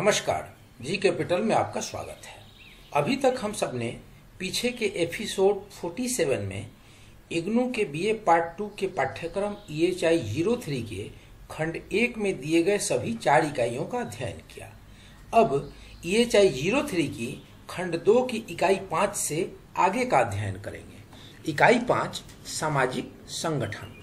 नमस्कार, G capital में आपका स्वागत है। अभी तक हम सब ने पीछे के एपिसोड 47 में इग्नू के बीए पार्ट 2 के पाठ्यक्रम EHI 03 के खंड 1 में दिए गए सभी 4 इकाइयों का अध्ययन किया। अब EHI 03 की खंड 2 की इकाई 5 से आगे का अध्ययन करेंगे। इकाई 5 सामाजिक संगठन।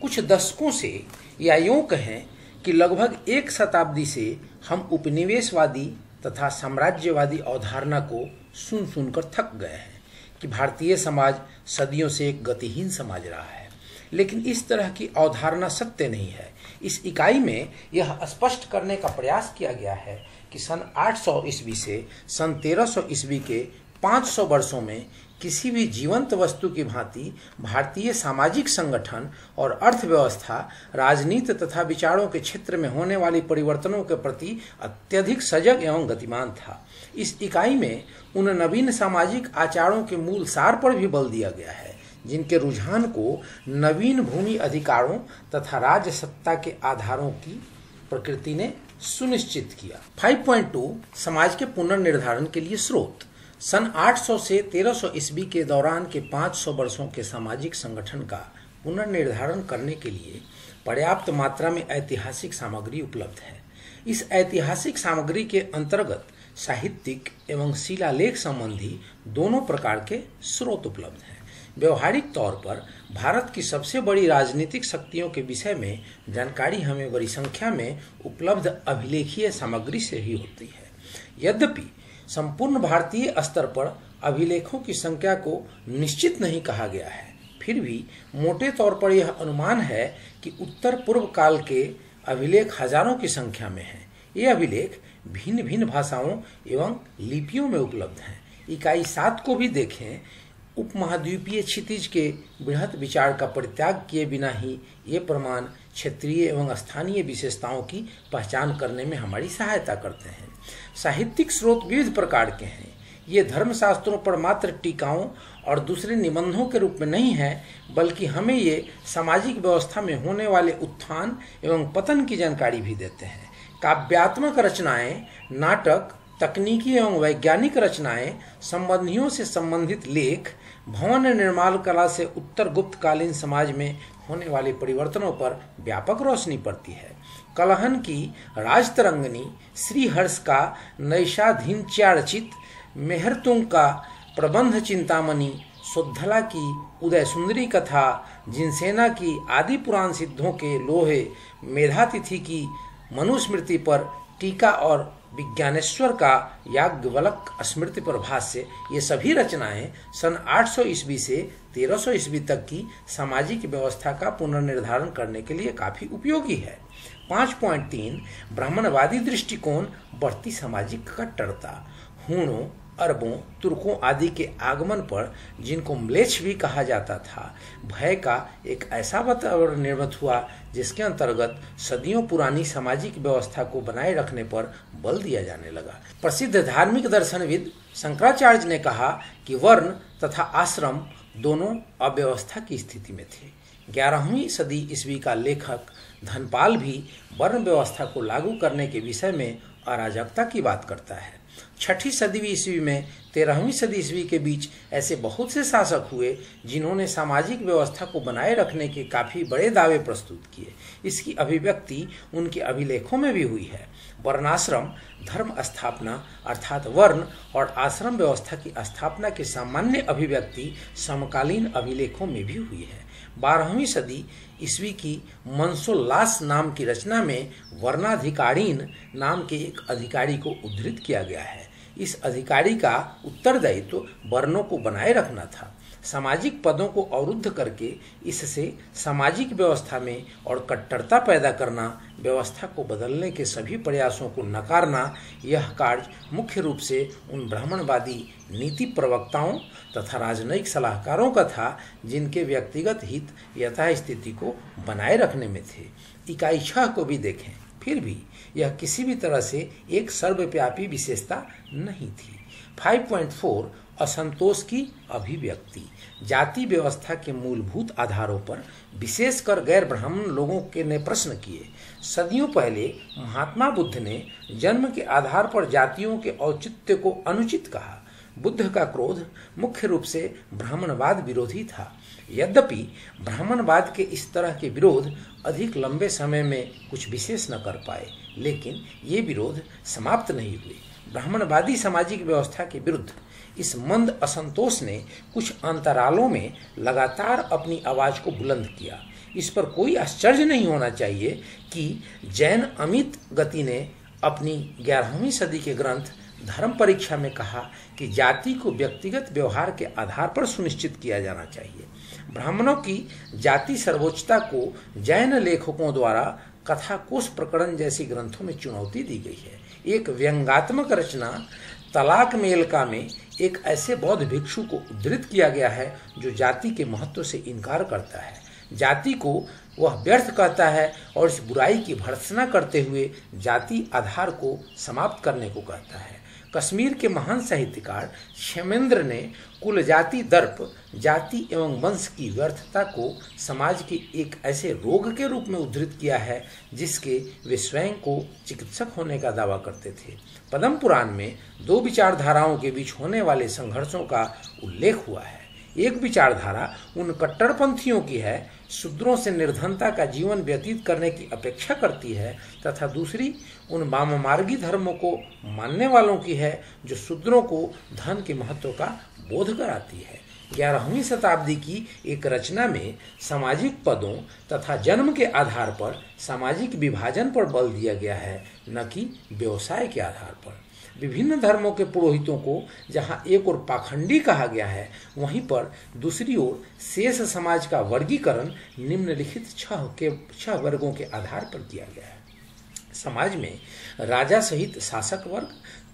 कुछ दशकों से या यूं कहें कि लगभग एक शताब्दी से हम उपनिवेशवादी तथा साम्राज्यवादी अवधारणा को सुन सुनकर थक गए हैं कि भारतीय समाज सदियों से एक गतिहीन समाज रहा है, लेकिन इस तरह की अवधारणा सत्य नहीं है। इस इकाई में यह स्पष्ट करने का प्रयास किया गया है कि सन 800 ईस्वी से सन 1300 ईस्वी के 500 वर्षों में किसी भी जीवंत वस्तु की भांति भारतीय सामाजिक संगठन और अर्थव्यवस्था राजनीति तथा विचारों के क्षेत्र में होने वाली परिवर्तनों के प्रति अत्यधिक सजग एवं गतिमान था। इस इकाई में उन नवीन सामाजिक आचारों के मूल सार पर भी बल दिया गया है जिनके रुझान को नवीन भूमि अधिकारों तथा राज्य सत्ता के आधारों की प्रकृति ने सुनिश्चित किया। 5.2 समाज के पुनर्निर्धारण के लिए स्रोत। सन 800 से 1300 ईस्वी के दौरान के 500 वर्षों के सामाजिक संगठन का पुनर्निर्धारण करने के लिए पर्याप्त मात्रा में ऐतिहासिक सामग्री उपलब्ध है। इस ऐतिहासिक सामग्री के अंतर्गत साहित्यिक एवं शिलालेख संबंधी दोनों प्रकार के स्रोत उपलब्ध हैं। व्यवहारिक तौर पर भारत की सबसे बड़ी राजनीतिक शक्तियों के विषय में जानकारी हमें बड़ी संख्या में उपलब्ध अभिलेखीय सामग्री से ही होती है। यद्यपि संपूर्ण भारतीय स्तर पर अभिलेखों की संख्या को निश्चित नहीं कहा गया है, फिर भी मोटे तौर पर यह अनुमान है कि उत्तर पूर्व काल के अभिलेख हजारों की संख्या में हैं। ये अभिलेख भिन्न भिन्न भाषाओं एवं लिपियों में उपलब्ध हैं। इकाई 7 को भी देखें। उपमहाद्वीपीय क्षितिज के बृहत विचार का परित्याग किए बिना ही ये प्रमाण क्षेत्रीय एवं स्थानीय विशेषताओं की पहचान करने में हमारी सहायता करते हैं। साहित्यिक स्रोत विविध प्रकार के हैं। ये धर्मशास्त्रों पर मात्र टीकाओं और दूसरे निबंधों के रूप में नहीं है, बल्कि हमें ये सामाजिक व्यवस्था में होने वाले उत्थान एवं पतन की जानकारी भी देते हैं। काव्यात्मक रचनाएं, नाटक, तकनीकी एवं वैज्ञानिक रचनाएं, संबंधियों से संबंधित लेख, भवन निर्माण कला से उत्तर गुप्त कालीन समाज में होने वाले परिवर्तनों पर व्यापक रोशनी पड़ती है। कलहन की राजतरंगिणी, श्रीहर्ष का नैषाधीन्यार्चित, मेहरतुंग का प्रबंध चिंतामणि, शोद्धला की उदय सुंदरी कथा, जिनसेना की आदि पुराण सिद्धों के लोहे, मेधातिथि की मनुस्मृति पर टीका और विज्ञानेश्वर का याज्ञवल्क स्मृति पर भाष्य, ये सभी रचनाएं सन 800 ईस्वी से 1300 ईस्वी तक की सामाजिक व्यवस्था का पुनर्निर्धारण करने के लिए काफी उपयोगी है। 5.3 ब्राह्मणवादी दृष्टिकोण, बढ़ती सामाजिक कट्टरता। हूणों, अरबों, तुर्कों आदि के आगमन पर, जिनको म्लेच्छ भी कहा जाता था, भय का एक ऐसा वातावरण निर्मित हुआ जिसके अंतर्गत सदियों पुरानी सामाजिक व्यवस्था को बनाए रखने पर बल दिया जाने लगा। प्रसिद्ध धार्मिक दर्शनविद शंकराचार्य ने कहा कि वर्ण तथा आश्रम दोनों अव्यवस्था की स्थिति में थे। 11वीं सदी ईस्वी का लेखक धनपाल भी वर्ण व्यवस्था को लागू करने के विषय में अराजकता की बात करता है। 6ठी सदी ईस्वी में 13वीं सदी ईस्वी के बीच ऐसे बहुत से शासक हुए जिन्होंने सामाजिक व्यवस्था को बनाए रखने के काफी बड़े दावे प्रस्तुत किए। इसकी अभिव्यक्ति उनके अभिलेखों में भी हुई है। वर्णाश्रम धर्म स्थापना अर्थात वर्ण और आश्रम व्यवस्था की स्थापना की सामान्य अभिव्यक्ति समकालीन अभिलेखों में भी हुई है। 12वीं सदी ईस्वी की मनसोल्लास नाम की रचना में वर्णाधिकारीन नाम के एक अधिकारी को उद्धृत किया गया है। इस अधिकारी का उत्तरदायित्व वर्णों को बनाए रखना था, सामाजिक पदों को अवरुद्ध करके इससे सामाजिक व्यवस्था में और कट्टरता पैदा करना, व्यवस्था को बदलने के सभी प्रयासों को नकारना। यह कार्य मुख्य रूप से उन ब्राह्मणवादी नीति प्रवक्ताओं तथा राजनयिक सलाहकारों का था जिनके व्यक्तिगत हित यथास्थिति को बनाए रखने में थे। इकाई 6 को भी देखें। फिर भी यह किसी भी तरह से एक सर्वव्यापी विशेषता नहीं थी। 5.4 असंतोष की अभिव्यक्ति। जाति व्यवस्था के मूलभूत आधारों पर विशेषकर गैर ब्राह्मण लोगों के ने प्रश्न किए। सदियों पहले महात्मा बुद्ध ने जन्म के आधार पर जातियों के औचित्य को अनुचित कहा। बुद्ध का क्रोध मुख्य रूप से ब्राह्मणवाद विरोधी था। यद्यपि ब्राह्मणवाद के इस तरह के विरोध अधिक लंबे समय में कुछ विशेष न कर पाए, लेकिन ये विरोध समाप्त नहीं हुए। ब्राह्मणवादी सामाजिक व्यवस्था के विरुद्ध इस मंद असंतोष ने कुछ अंतरालों में लगातार अपनी आवाज को बुलंद किया। इस पर कोई आश्चर्य नहीं होना चाहिए कि जैन अमित गति ने अपनी 11वीं सदी के ग्रंथ धर्म परीक्षा में कहा कि जाति को व्यक्तिगत व्यवहार के आधार पर सुनिश्चित किया जाना चाहिए। ब्राह्मणों की जाति सर्वोच्चता को जैन लेखकों द्वारा कथा कोश प्रकरण जैसे ग्रंथों में चुनौती दी गई है। एक व्यंग्यात्मक रचना तलाक मेलका में एक ऐसे बौद्ध भिक्षु को उद्धृत किया गया है जो जाति के महत्व से इनकार करता है। जाति को वह व्यर्थ कहता है और इस बुराई की भर्त्सना करते हुए जाति आधार को समाप्त करने को कहता है। कश्मीर के महान साहित्यकार क्षेमेंद्र ने कुल जाति दर्प, जाति एवं वंश की व्यर्थता को समाज के एक ऐसे रोग के रूप में उद्धृत किया है जिसके वे स्वयं को चिकित्सक होने का दावा करते थे। पद्म पुराण में दो विचारधाराओं के बीच होने वाले संघर्षों का उल्लेख हुआ है। एक विचारधारा उन कट्टरपंथियों की है शूद्रों से निर्धनता का जीवन व्यतीत करने की अपेक्षा करती है, तथा दूसरी उन वाममार्गी धर्मों को मानने वालों की है जो शूद्रों को धन के महत्व का बोध कराती है। 11वीं शताब्दी की एक रचना में सामाजिक पदों तथा जन्म के आधार पर सामाजिक विभाजन पर बल दिया गया है, न कि व्यवसाय के आधार पर। विभिन्न धर्मों के पुरोहितों को जहां एक ओर पाखंडी कहा गया है, वहीं पर दूसरी ओर शेष समाज का वर्गीकरण निम्नलिखित छह वर्गों के आधार पर किया गया है। समाज में राजा सहित शासक वर्ग,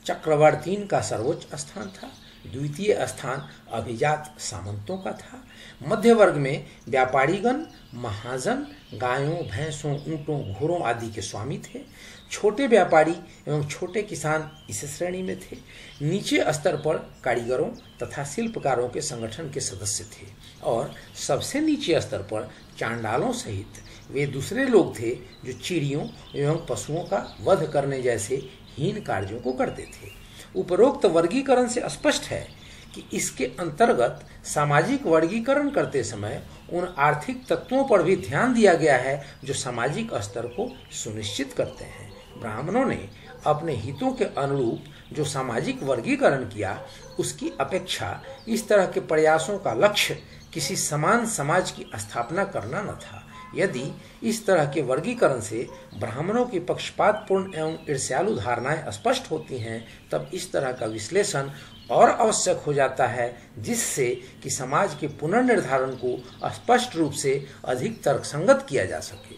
चक्रवर्तीन का सर्वोच्च स्थान था। द्वितीय स्थान अभिजात सामंतों का था। मध्य वर्ग में व्यापारीगण, महाजन, गायों, भैंसों, ऊंटों, घोड़ों आदि के स्वामी थे। छोटे व्यापारी एवं छोटे किसान इस श्रेणी में थे। नीचे स्तर पर कारीगरों तथा शिल्पकारों के संगठन के सदस्य थे और सबसे नीचे स्तर पर चांडालों सहित वे दूसरे लोग थे जो चिड़ियों एवं पशुओं का वध करने जैसे हीन कार्यों को करते थे। उपरोक्त वर्गीकरण से स्पष्ट है कि इसके अंतर्गत सामाजिक वर्गीकरण करते समय उन आर्थिक तत्वों पर भी ध्यान दिया गया है जो सामाजिक स्तर को सुनिश्चित करते हैं। ब्राह्मणों ने अपने हितों के अनुरूप जो सामाजिक वर्गीकरण किया, उसकी अपेक्षा इस तरह के प्रयासों का लक्ष्य किसी समान समाज की स्थापना करना न था। यदि इस तरह के वर्गीकरण से ब्राह्मणों की पक्षपातपूर्ण एवं ईर्ष्यालु धारणाएं स्पष्ट होती हैं, तब इस तरह का विश्लेषण और आवश्यक हो जाता है, जिससे कि समाज के पुनर्निर्धारण को स्पष्ट रूप से अधिक तर्कसंगत किया जा सके।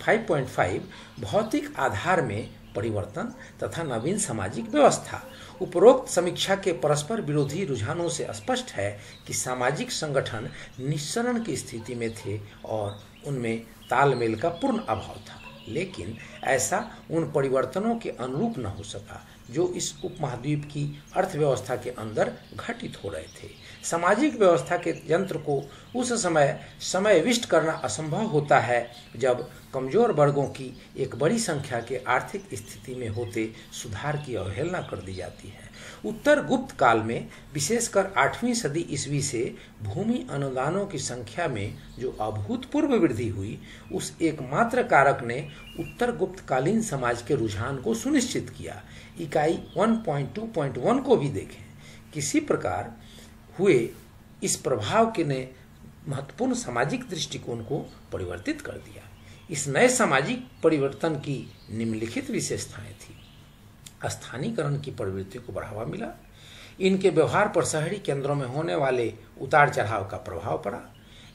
5.5 भौतिक आधार में परिवर्तन तथा नवीन सामाजिक व्यवस्था। उपरोक्त समीक्षा के परस्पर विरोधी रुझानों से स्पष्ट है कि सामाजिक संगठन निस्सरण की स्थिति में थे और उनमें तालमेल का पूर्ण अभाव था, लेकिन ऐसा उन परिवर्तनों के अनुरूप न हो सका जो इस उपमहाद्वीप की अर्थव्यवस्था के अंदर घटित हो रहे थे। सामाजिक व्यवस्था के यंत्र को उस समय समाविष्ट करना असंभव होता है जब कमजोर वर्गों की एक बड़ी संख्या के आर्थिक स्थिति में होते सुधार की अवहेलना कर दी जाती है। उत्तर गुप्त काल में विशेषकर 8वीं सदी ईस्वी से भूमि अनुदानों की संख्या में जो अभूतपूर्व वृद्धि हुई, उस एकमात्र कारक ने उत्तर गुप्त कालीन समाज के रुझान को सुनिश्चित किया। इकाई 1.2.1 को भी देखें। किसी प्रकार हुए इस प्रभाव के ने महत्वपूर्ण सामाजिक दृष्टिकोण को परिवर्तित कर दिया। इस नए सामाजिक परिवर्तन की निम्नलिखित विशेषताएं थी। स्थानीयकरण की प्रवृत्ति को बढ़ावा मिला। इनके व्यवहार पर शहरी केंद्रों में होने वाले उतार चढ़ाव का प्रभाव पड़ा।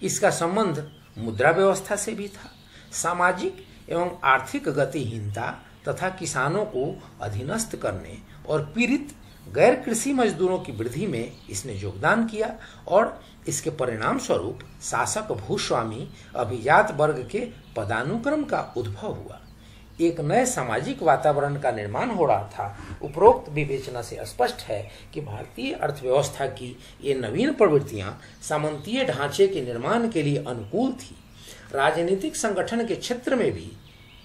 इसका संबंध मुद्रा व्यवस्था से भी था। सामाजिक एवं आर्थिक गतिहीनता तथा किसानों को अधीनस्थ करने और पीड़ित गैर कृषि मजदूरों की वृद्धि में इसने योगदान किया और इसके परिणाम स्वरूप शासक भूस्वामी अभिजात वर्ग के पदानुक्रम का उद्भव हुआ। एक नए सामाजिक वातावरण का निर्माण हो रहा था। उपरोक्त विवेचना से स्पष्ट है कि भारतीय अर्थव्यवस्था की ये नवीन प्रवृत्तियां सामंतीय ढांचे के निर्माण के लिए अनुकूल थी। राजनीतिक संगठन के क्षेत्र में भी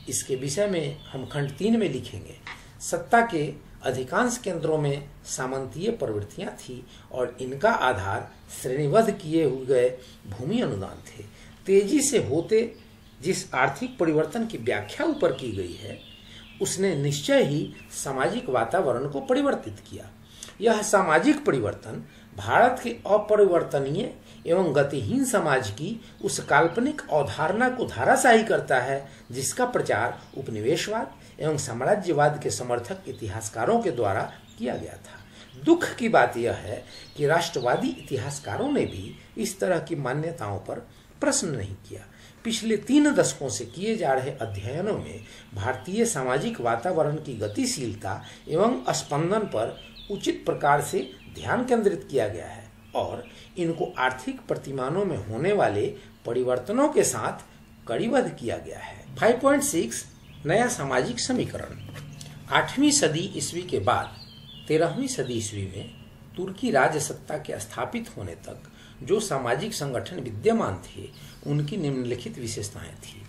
इसके विषय में हम खंड 3 में लिखेंगे। सत्ता के अधिकांश केंद्रों में सामंतीय प्रवृत्तियां थी और इनका आधार श्रेणीबद्ध किए हुए भूमि अनुदान थे। तेजी से होते जिस आर्थिक परिवर्तन की व्याख्या ऊपर की गई है उसने निश्चय ही सामाजिक वातावरण को परिवर्तित किया। यह सामाजिक परिवर्तन भारत के अपरिवर्तनीय एवं गतिहीन समाज की उस काल्पनिक अवधारणा को धाराशाही करता है जिसका प्रचार उपनिवेशवाद एवं साम्राज्यवाद के समर्थक इतिहासकारों के द्वारा किया गया था। दुख की बात यह है कि राष्ट्रवादी इतिहासकारों ने भी इस तरह की मान्यताओं पर प्रश्न नहीं किया। पिछले 3 दशकों से किए जा रहे अध्ययनों में भारतीय सामाजिक वातावरण की गतिशीलता एवं स्पंदन पर उचित प्रकार से ध्यान केंद्रित किया गया है और इनको आर्थिक प्रतिमानों में होने वाले परिवर्तनों के साथ कड़ीबद्ध किया गया है। 5.6 नया सामाजिक समीकरण। 8वीं सदी ईस्वी के बाद 13वीं सदी ईस्वी में तुर्की राज्य सत्ता के स्थापित होने तक जो सामाजिक संगठन विद्यमान थे उनकी निम्नलिखित विशेषताएं थी।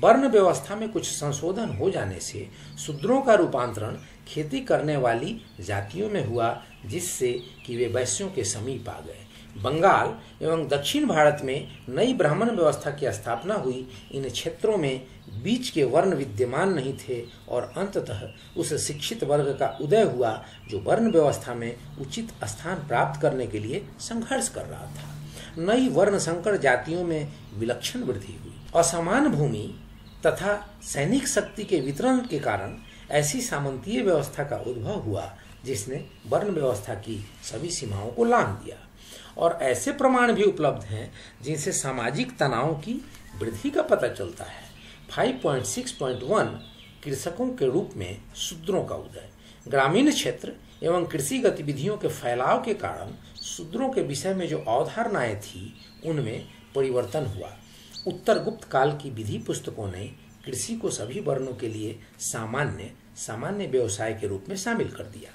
वर्ण व्यवस्था में कुछ संशोधन हो जाने से शूद्रों का रूपांतरण खेती करने वाली जातियों में हुआ जिससे कि वे वैश्यों के समीप आ गए। बंगाल एवं दक्षिण भारत में नई ब्राह्मण व्यवस्था की स्थापना हुई। इन क्षेत्रों में बीच के वर्ण विद्यमान नहीं थे और अंततः उस शिक्षित वर्ग का उदय हुआ जो वर्ण व्यवस्था में उचित स्थान प्राप्त करने के लिए संघर्ष कर रहा था। नई वर्ण संकर जातियों में विलक्षण वृद्धि हुई। असमान भूमि तथा सैनिक शक्ति के वितरण के कारण ऐसी सामंतीय व्यवस्था का उद्भव हुआ जिसने वर्ण व्यवस्था की सभी सीमाओं को लांघ दिया। और ऐसे प्रमाण भी उपलब्ध हैं जिनसे सामाजिक तनाव की वृद्धि का पता चलता है। 5.6.1 कृषकों के रूप में शूद्रों का उदय। ग्रामीण क्षेत्र एवं कृषि गतिविधियों के फैलाव के कारण शूद्रों के विषय में जो अवधारणाएं थी उनमें परिवर्तन हुआ। उत्तर गुप्त काल की विधि पुस्तकों ने कृषि को सभी वर्णों के लिए सामान्य व्यवसाय के रूप में शामिल कर दिया।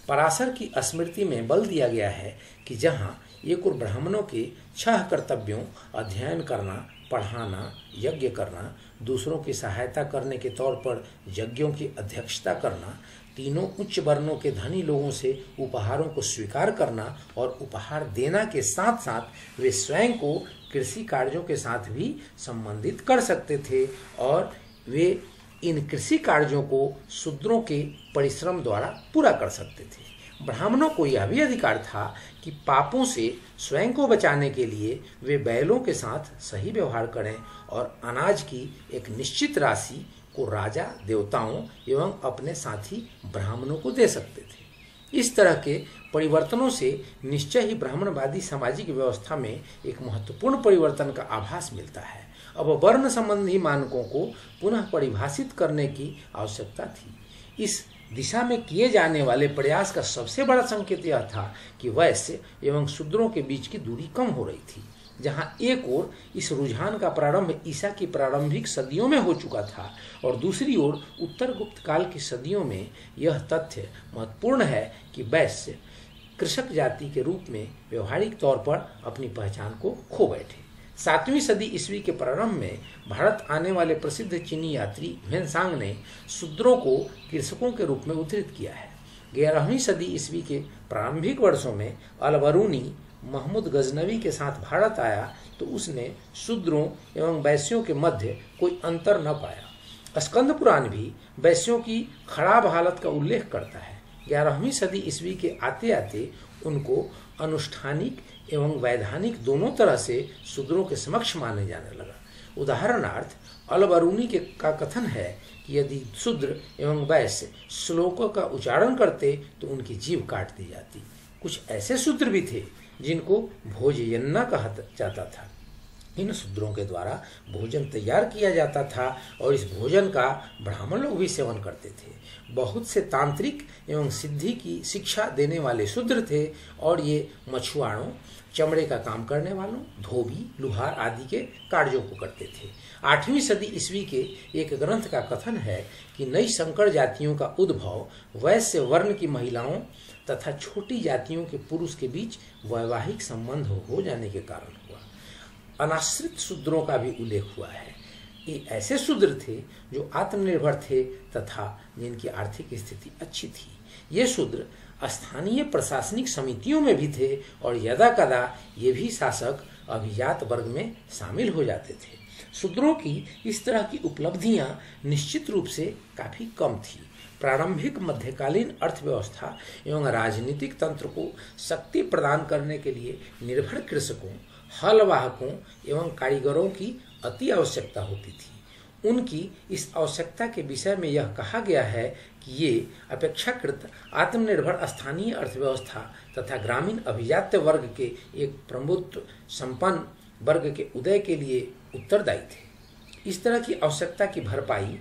पराशर की स्मृति में बल दिया गया है कि जहाँ एक और ब्राह्मणों के 6 कर्तव्यों अध्ययन करना, पढ़ाना, यज्ञ करना, दूसरों की सहायता करने के तौर पर यज्ञों की अध्यक्षता करना, तीनों उच्च वर्णों के धनी लोगों से उपहारों को स्वीकार करना और उपहार देना के साथ साथ वे स्वयं को कृषि कार्यों के साथ भी संबंधित कर सकते थे और वे इन कृषि कार्यों को शूद्रों के परिश्रम द्वारा पूरा कर सकते थे। ब्राह्मणों को यह भी अधिकार था कि पापों से स्वयं को बचाने के लिए वे बैलों के साथ सही व्यवहार करें और अनाज की एक निश्चित राशि को राजा, देवताओं एवं अपने साथी ब्राह्मणों को दे सकते थे। इस तरह के परिवर्तनों से निश्चय ही ब्राह्मणवादी सामाजिक व्यवस्था में एक महत्वपूर्ण परिवर्तन का आभास मिलता है। अब वर्ण संबंधी मानकों को पुनः परिभाषित करने की आवश्यकता थी। इस दिशा में किए जाने वाले प्रयास का सबसे बड़ा संकेत यह था कि वैश्य एवं शूद्रों के बीच की दूरी कम हो रही थी। जहां एक ओर इस रुझान का प्रारंभ ईसा की प्रारंभिक सदियों में हो चुका था और दूसरी ओर उत्तर गुप्त काल की सदियों में यह तथ्य महत्वपूर्ण है कि वैश्य कृषक जाति के रूप में व्यवहारिक तौर पर अपनी पहचान को खो बैठे। 7वीं सदी ईस्वी के प्रारंभ में भारत आने वाले प्रसिद्ध चीनी यात्री ह्वेनसांग ने शूद्रों को कृषकों के रूप में उद्धृत किया है। 11वीं सदी ईस्वी के प्रारंभिक वर्षों में अल-बरूनी महमूद गजनवी के साथ भारत आया तो उसने शूद्रों एवं वैश्यों के मध्य कोई अंतर न पाया। स्कंद पुराण भी वैश्यों की खराब हालत का उल्लेख करता है। 11वीं सदी ईस्वी के आते आते उनको अनुष्ठानिक एवं वैधानिक दोनों तरह से शूद्रों के समक्ष माने जाने लगा। उदाहरणार्थ अल-बरूनी का कथन है कि यदि शूद्र एवं वैश्य श्लोकों का उच्चारण करते तो उनकी जीभ काट दी जाती। कुछ ऐसे शूद्र भी थे जिनको भोजयन्ना कहा जाता था। इन शूद्रों के द्वारा भोजन तैयार किया जाता था और इस भोजन का ब्राह्मण लोग भी सेवन करते थे। बहुत से तांत्रिक एवं सिद्धि की शिक्षा देने वाले शूद्र थे और ये मछुआरों, चमड़े का काम करने वालों, धोबी, लुहार आदि के कार्यों को करते थे। 8वीं सदी ईस्वी के एक ग्रंथ का कथन है कि नई संकर जातियों का उद्भव वैश्य वर्ण की महिलाओं तथा छोटी जातियों के पुरुष के बीच वैवाहिक संबंध हो जाने के कारण हुआ। अनाश्रित शूद्रों का भी उल्लेख हुआ है। ये ऐसे शूद्र थे जो आत्मनिर्भर थे तथा जिनकी आर्थिक स्थिति अच्छी थी। ये शूद्र स्थानीय प्रशासनिक समितियों में भी थे और यदा कदा ये भी शासक अभिजात वर्ग में शामिल हो जाते थे। शूद्रों की इस तरह की उपलब्धियां निश्चित रूप से काफी कम थी। प्रारंभिक मध्यकालीन अर्थव्यवस्था एवं राजनीतिक तंत्र को शक्ति प्रदान करने के लिए निर्भर कृषकों, हल वाहकों एवं कारीगरों की अति आवश्यकता होती थी। उनकी इस आवश्यकता के विषय में यह कहा गया है कि ये अपेक्षाकृत आत्मनिर्भर स्थानीय अर्थव्यवस्था तथा ग्रामीण अभिजात्य वर्ग के एक प्रभुत्व संपन्न वर्ग के उदय के लिए उत्तरदायी थे। इस तरह की आवश्यकता की भरपाई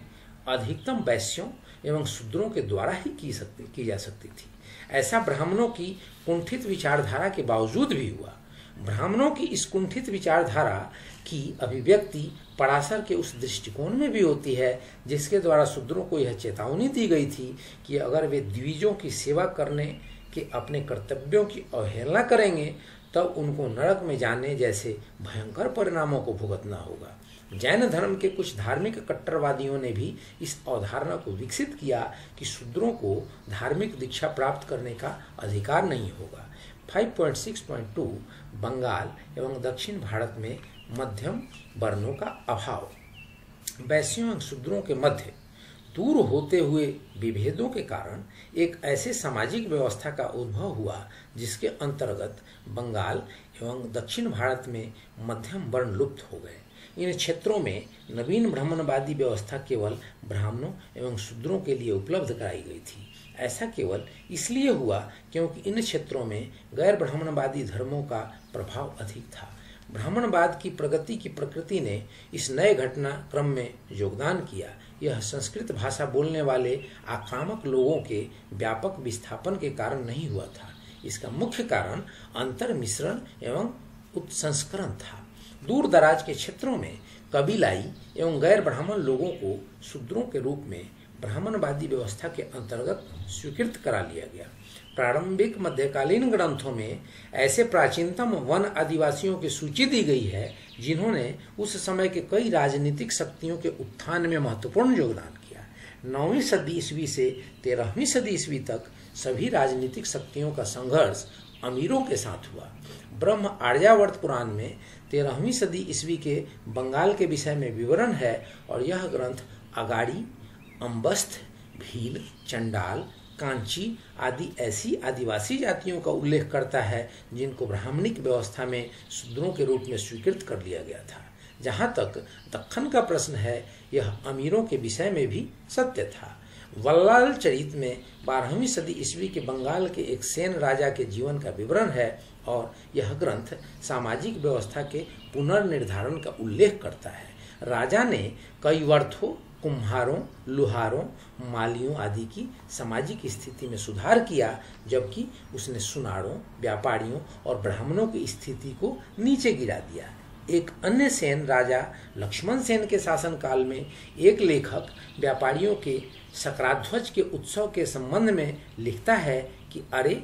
अधिकतम वैश्यों एवं शूद्रों के द्वारा ही की जा सकती थी। ऐसा ब्राह्मणों की कुंठित विचारधारा के बावजूद भी हुआ। ब्राह्मणों की इस कुंठित विचारधारा की अभिव्यक्ति पराशर के उस दृष्टिकोण में भी होती है जिसके द्वारा शूद्रों को यह चेतावनी दी गई थी कि अगर वे द्विजों की सेवा करने के अपने कर्तव्यों की अवहेलना करेंगे तब उनको नरक में जाने जैसे भयंकर परिणामों को भुगतना होगा। जैन धर्म के कुछ धार्मिक कट्टरवादियों ने भी इस अवधारणा को विकसित किया कि शूद्रों को धार्मिक दीक्षा प्राप्त करने का अधिकार नहीं होगा। 5.6.2 बंगाल एवं दक्षिण भारत में मध्यम वर्णों का अभाव। वैश्यों एवं शूद्रों के मध्य दूर होते हुए विभेदों के कारण एक ऐसे सामाजिक व्यवस्था का उद्भव हुआ जिसके अंतर्गत बंगाल एवं दक्षिण भारत में मध्यम वर्ण लुप्त हो गए। इन क्षेत्रों में नवीन ब्राह्मणवादी व्यवस्था केवल ब्राह्मणों एवं शूद्रों के लिए उपलब्ध कराई गई थी। ऐसा केवल इसलिए हुआ क्योंकि इन क्षेत्रों में गैर ब्राह्मणवादी धर्मों का प्रभाव अधिक था। ब्राह्मणवाद की प्रगति की प्रकृति ने इस नए घटना क्रम में योगदान किया। यह संस्कृत भाषा बोलने वाले आक्रामक लोगों के व्यापक विस्थापन के कारण नहीं हुआ था। इसका मुख्य कारण अंतर मिश्रण एवं उत्संस्करण था। दूर दराज के क्षेत्रों में कबीलाई एवं गैर ब्राह्मण लोगों को शूद्रों के रूप में ब्राह्मणवादी व्यवस्था के अंतर्गत स्वीकृत करा लिया गया। प्रारंभिक मध्यकालीन ग्रंथों में ऐसे प्राचीनतम वन आदिवासियों की सूची दी गई है जिन्होंने उस समय के कई राजनीतिक शक्तियों के उत्थान में महत्वपूर्ण योगदान किया। 9वीं सदी ईस्वी से 13वीं सदी ईस्वी तक सभी राजनीतिक शक्तियों का संघर्ष अमीरों के साथ हुआ। ब्रह्म आर्यावर्त पुराण में 13वीं सदी ईस्वी के बंगाल के विषय में विवरण है और यह ग्रंथ अगाड़ी, अंबस्थ, भील, चंडाल, कांची आदि ऐसी आदिवासी जातियों का उल्लेख करता है जिनको ब्राह्मणिक व्यवस्था में शूद्रों के रूप में स्वीकृत कर लिया गया था। जहाँ तक दक्खन का प्रश्न है, यह अमीरों के विषय में भी सत्य था। वल्लाल चरित में 12वीं सदी ईस्वी के बंगाल के एक सेन राजा के जीवन का विवरण है और यह ग्रंथ सामाजिक व्यवस्था के पुनर्निर्धारण का उल्लेख करता है। राजा ने कई वर्थों, कुम्हारों, लुहारों, मालियों आदि की सामाजिक स्थिति में सुधार किया, जबकि उसने सुनारों, व्यापारियों और ब्राह्मणों की स्थिति को नीचे गिरा दिया। एक अन्य सेन राजा लक्ष्मण सेन के शासनकाल में एक लेखक व्यापारियों के सकराध्वज के उत्सव के संबंध में लिखता है कि अरे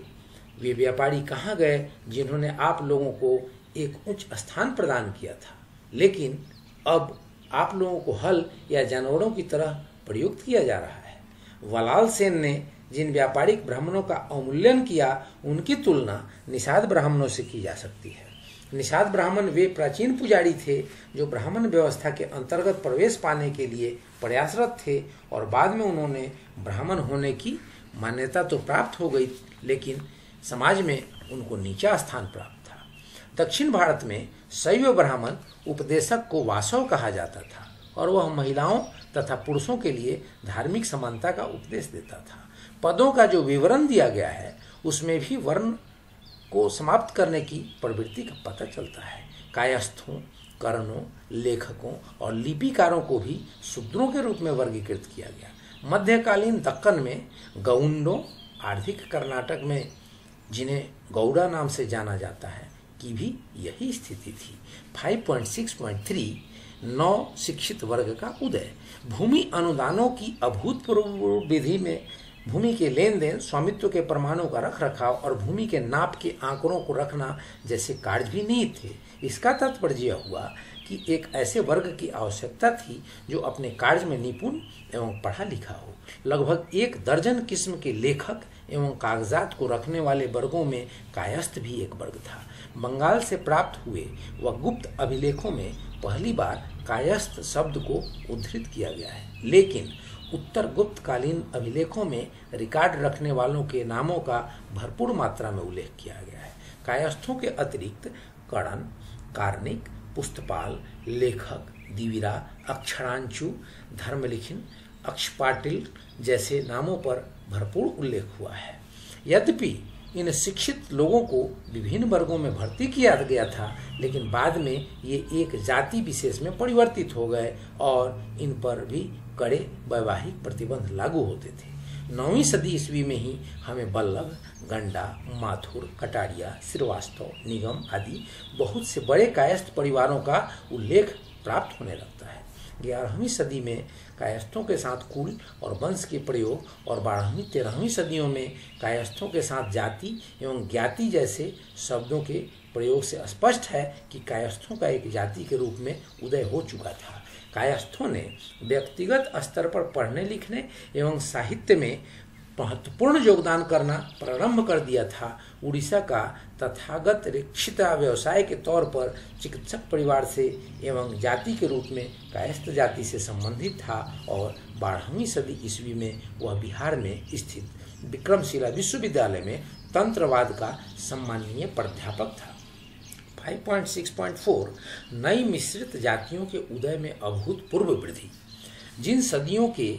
वे व्यापारी कहाँ गए जिन्होंने आप लोगों को एक उच्च स्थान प्रदान किया था, लेकिन अब आप लोगों को हल या जानवरों की तरह प्रयुक्त किया जा रहा है। वलाल सेन ने जिन व्यापारिक ब्राह्मणों का अवमूल्यन किया उनकी तुलना निषाद ब्राह्मणों से की जा सकती है। निषाद ब्राह्मण वे प्राचीन पुजारी थे जो ब्राह्मण व्यवस्था के अंतर्गत प्रवेश पाने के लिए प्रयासरत थे और बाद में उन्होंने ब्राह्मण होने की मान्यता तो प्राप्त हो गई, लेकिन समाज में उनको नीचा स्थान प्राप्त था। दक्षिण भारत में शैव ब्राह्मण उपदेशक को वासव कहा जाता था और वह महिलाओं तथा पुरुषों के लिए धार्मिक समानता का उपदेश देता था। पदों का जो विवरण दिया गया है उसमें भी वर्ण को समाप्त करने की प्रवृत्ति का पता चलता है। कायस्थों, कर्णों, लेखकों और लिपिकारों को भी शूद्रों के रूप में वर्गीकृत किया गया। मध्यकालीन दक्कन में गौंडों, आर्थिक कर्नाटक में जिन्हें गौड़ा नाम से जाना जाता है, की भी यही स्थिति थी। 5.6.3 नौ शिक्षित वर्ग का उदय। भूमि अनुदानों की अभूतपूर्व विधि में भूमि के लेन देन, स्वामित्व के प्रमाणों का रख रखाव और भूमि के नाप के आंकड़ों को रखना जैसे कार्य भी नहीं थे। इसका तात्पर्य यह हुआ कि एक ऐसे वर्ग की आवश्यकता थी जो अपने कार्य में निपुण एवं पढ़ा लिखा हो। लगभग 1 दर्जन किस्म के लेखक एवं कागजात को रखने वाले वर्गों में कायस्थ भी एक वर्ग था। बंगाल से प्राप्त हुए व गुप्त अभिलेखों में पहली बार कायस्थ शब्द को उद्धृत किया गया है, लेकिन उत्तर गुप्त कालीन अभिलेखों में रिकॉर्ड रखने वालों के नामों का भरपूर मात्रा में उल्लेख किया गया है। कायस्थों के अतिरिक्त कड़न, कार्निक, पुस्तपाल, लेखक, दिविरा, अक्षरांशु, धर्मलिखिन, अक्षपाटिल जैसे नामों पर भरपूर उल्लेख हुआ है। यद्यपि इन शिक्षित लोगों को विभिन्न वर्गों में भर्ती किया गया था, लेकिन बाद में ये एक जाति विशेष में परिवर्तित हो गए और इन पर भी कड़े वैवाहिक प्रतिबंध लागू होते थे। 9वीं सदी ईस्वी में ही हमें बल्लभ, गंडा, माथुर, कटारिया, श्रीवास्तव, निगम आदि बहुत से बड़े कायस्थ परिवारों का उल्लेख प्राप्त होने लगता है। 11वीं सदी में कायस्थों के साथ कुल और वंश के प्रयोग और 12वीं-13वीं सदियों में कायस्थों के साथ जाति एवं ज्ञाति जैसे शब्दों के प्रयोग से स्पष्ट है कि कायस्थों का एक जाति के रूप में उदय हो चुका था। कायस्थों ने व्यक्तिगत स्तर पर पढ़ने लिखने एवं साहित्य में महत्वपूर्ण योगदान करना प्रारंभ कर दिया था। उड़ीसा का तथागत रिक्शिता व्यवसाय के तौर पर चिकित्सक परिवार से एवं जाति के रूप में कायस्थ जाति से संबंधित था और 12वीं सदी ईस्वी में वह बिहार में स्थित विक्रमशिला विश्वविद्यालय में तंत्रवाद का सम्माननीय प्राध्यापक था। 5.6.4 नई मिश्रित जातियों के उदय में अभूतपूर्व वृद्धि। जिन सदियों के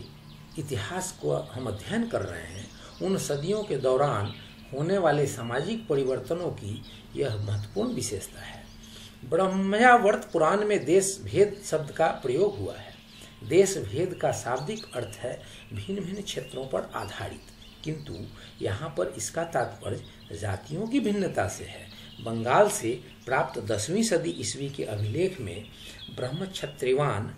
इतिहास को हम अध्ययन कर रहे हैं, उन सदियों के दौरान होने वाले सामाजिक परिवर्तनों की यह महत्वपूर्ण विशेषता है। ब्रह्मयावर्त पुराण में देश भेद शब्द का प्रयोग हुआ है। देश भेद का शाब्दिक अर्थ है भिन्न भिन्न क्षेत्रों पर आधारित, किंतु यहाँ पर इसका तात्पर्य जातियों की भिन्नता से है। बंगाल से प्राप्त 10वीं सदी ईस्वी के अभिलेख में ब्रह्मक्षत्रिवान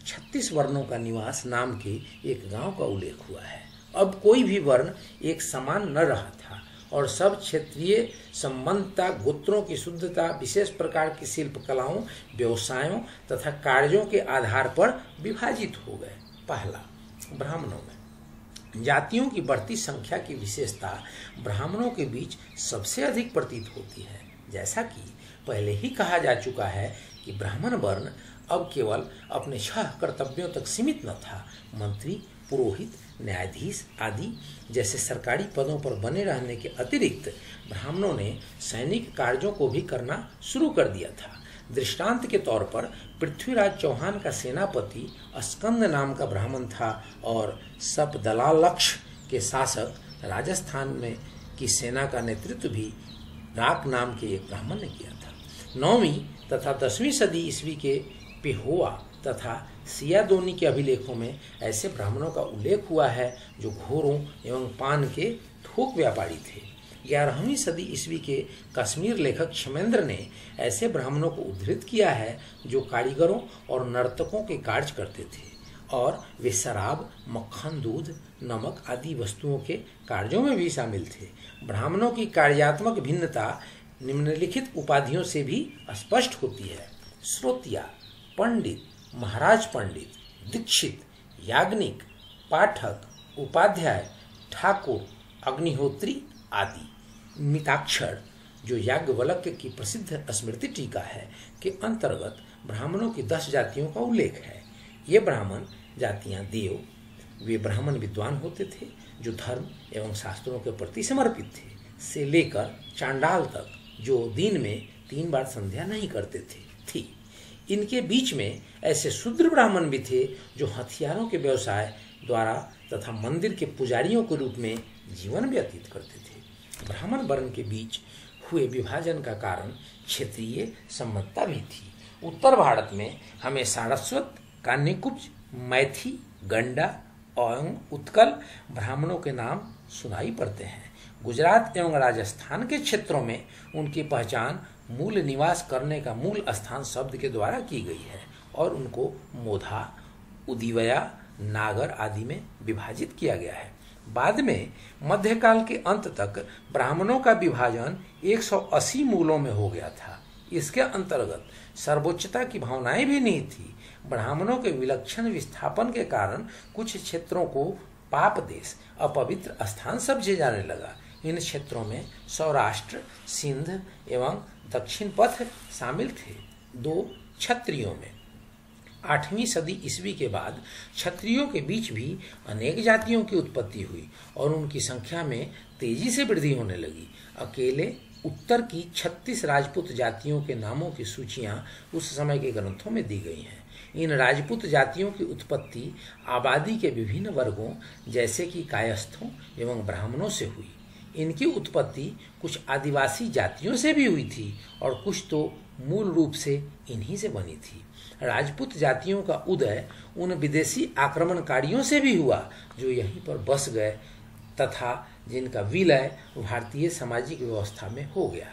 36 वर्णों का निवास नाम के एक गांव का उल्लेख हुआ है। अब कोई भी वर्ण एक समान न रहा था और सब क्षेत्रीय संबंधता, गोत्रों की शुद्धता, विशेष प्रकार की शिल्प कलाओं, व्यवसायों तथा कार्यों के आधार पर विभाजित हो गए। पहला, ब्राह्मणों में जातियों की बढ़ती संख्या की विशेषता ब्राह्मणों के बीच सबसे अधिक प्रतीत होती है। जैसा कि पहले ही कहा जा चुका है कि ब्राह्मण वर्ण अब केवल अपने 6 कर्तव्यों तक सीमित न था। मंत्री, पुरोहित, न्यायाधीश आदि जैसे सरकारी पदों पर बने रहने के अतिरिक्त ब्राह्मणों ने सैनिक कार्यों को भी करना शुरू कर दिया था। दृष्टांत के तौर पर पृथ्वीराज चौहान का सेनापति स्कंद नाम का ब्राह्मण था और सपदलालक्ष के शासक राजस्थान में की सेना का नेतृत्व भी राक नाम के एक ब्राह्मण ने किया था। 9वीं तथा 10वीं सदी ईस्वी के पेहोवा तथा सियादोनी के अभिलेखों में ऐसे ब्राह्मणों का उल्लेख हुआ है जो घोड़ों एवं पान के थोक व्यापारी थे। 11वीं सदी ईस्वी के कश्मीर लेखक क्षेमेंद्र ने ऐसे ब्राह्मणों को उद्धृत किया है जो कारीगरों और नर्तकों के कार्य करते थे और वे शराब, मक्खन, दूध, नमक आदि वस्तुओं के कार्यों में भी शामिल थे। ब्राह्मणों की कार्यात्मक भिन्नता निम्नलिखित उपाधियों से भी स्पष्ट होती है: श्रोतिया, पंडित, महाराज पंडित, दीक्षित, याग्निक, पाठक, उपाध्याय, ठाकुर, अग्निहोत्री आदि। मिताक्षर, जो याज्ञवल्क्य की प्रसिद्ध स्मृति टीका है, के अंतर्गत ब्राह्मणों की 10 जातियों का उल्लेख है। ये ब्राह्मण जातियां देव, वे ब्राह्मण विद्वान होते थे जो धर्म एवं शास्त्रों के प्रति समर्पित थे, से लेकर चांडाल तक जो दिन में 3 बार संध्या नहीं करते थी। इनके बीच में ऐसे शूद्र ब्राह्मण भी थे जो हथियारों के व्यवसाय द्वारा तथा मंदिर के पुजारियों के रूप में जीवन व्यतीत करते थे। ब्राह्मण वर्ण के बीच हुए विभाजन का कारण क्षेत्रीय सम्मतता भी थी। उत्तर भारत में हमें सारस्वत, कान्यकुब्ज, मैथी, गंडा एवं उत्कल ब्राह्मणों के नाम सुनाई पड़ते हैं। गुजरात एवं राजस्थान के क्षेत्रों में उनकी पहचान मूल निवास करने का मूल स्थान शब्द के द्वारा की गई है और उनको मोधा, उदीवया, नागर आदि में विभाजित किया गया है। बाद में मध्यकाल के अंत तक ब्राह्मणों का विभाजन 180 मूलों में हो गया था। इसके अंतर्गत सर्वोच्चता की भावनाएं भी नहीं थी। ब्राह्मणों के विलक्षण विस्थापन के कारण कुछ क्षेत्रों को पाप देश, अपवित्र स्थान समझे जाने लगा। इन क्षेत्रों में सौराष्ट्र, सिंध एवं दक्षिण पथ शामिल थे। 2. क्षत्रियों में 8वीं सदी ईस्वी के बाद क्षत्रियों के बीच भी अनेक जातियों की उत्पत्ति हुई और उनकी संख्या में तेजी से वृद्धि होने लगी। अकेले उत्तर की 36 राजपूत जातियों के नामों की सूचियां उस समय के ग्रंथों में दी गई हैं। इन राजपूत जातियों की उत्पत्ति आबादी के विभिन्न वर्गों जैसे कि कायस्थों एवं ब्राह्मणों से हुई। इनकी उत्पत्ति कुछ आदिवासी जातियों से भी हुई थी और कुछ तो मूल रूप से इन्हीं से बनी थी। राजपूत जातियों का उदय उन विदेशी आक्रमणकारियों से भी हुआ जो यहीं पर बस गए तथा जिनका विलय भारतीय सामाजिक व्यवस्था में हो गया।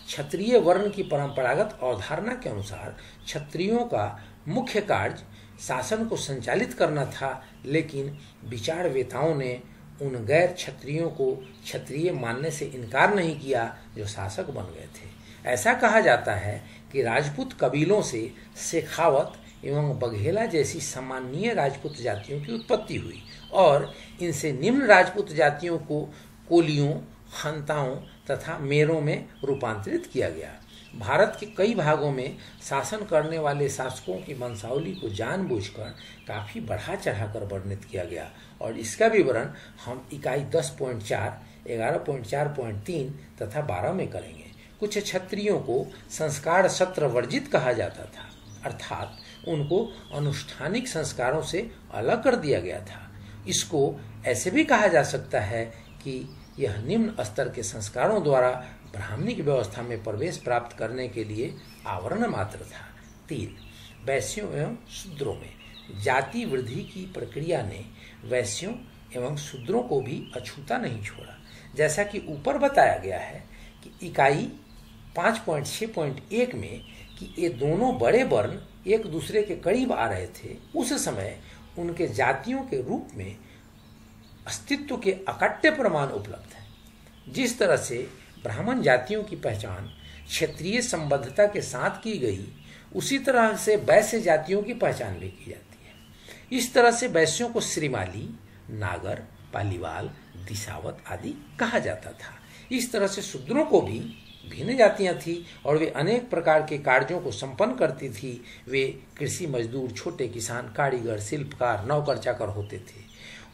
क्षत्रिय वर्ण की परंपरागत अवधारणा के अनुसार क्षत्रियों का मुख्य कार्य शासन को संचालित करना था, लेकिन विचारवेताओं ने उन गैर क्षत्रियों को क्षत्रिय मानने से इनकार नहीं किया जो शासक बन गए थे। ऐसा कहा जाता है कि राजपूत कबीलों से शेखावत एवं बघेला जैसी सामान्य राजपूत जातियों की उत्पत्ति हुई और इनसे निम्न राजपूत जातियों को कोलियों, खंताओं तथा मेरों में रूपांतरित किया गया। भारत के कई भागों में शासन करने वाले शासकों की वंशावली को जानबूझकर काफी बढ़ा चढ़ाकर वर्णित किया गया और इसका विवरण हम इकाई 10.4, 11.4.3 तथा 12 में करेंगे। कुछ क्षत्रियों को संस्कार सत्र वर्जित कहा जाता था, अर्थात उनको अनुष्ठानिक संस्कारों से अलग कर दिया गया था। इसको ऐसे भी कहा जा सकता है कि यह निम्न स्तर के संस्कारों द्वारा ब्राह्मणिक व्यवस्था में प्रवेश प्राप्त करने के लिए आवरण मात्र था। 3. वैश्यों एवं शूद्रों में जाति वृद्धि की प्रक्रिया ने वैश्यों एवं शूद्रों को भी अछूता नहीं छोड़ा। जैसा कि ऊपर बताया गया है कि इकाई 5.6.1 में कि ये दोनों बड़े वर्ण एक दूसरे के करीब आ रहे थे, उस समय उनके जातियों के रूप में अस्तित्व के अकट्य प्रमाण उपलब्ध है। जिस तरह से ब्राह्मण जातियों की पहचान क्षेत्रीय संबद्धता के साथ की गई, उसी तरह से वैश्य जातियों की पहचान भी की जाती है। इस तरह से वैश्यों को श्रीमाली, नागर, पालीवाल, दिशावत आदि कहा जाता था। इस तरह से शूद्रों को भी भिन्न जातियां थी और वे अनेक प्रकार के कार्यों को संपन्न करती थी। वे कृषि मजदूर, छोटे किसान, कारीगर, शिल्पकार, नौकर चाकर होते थे।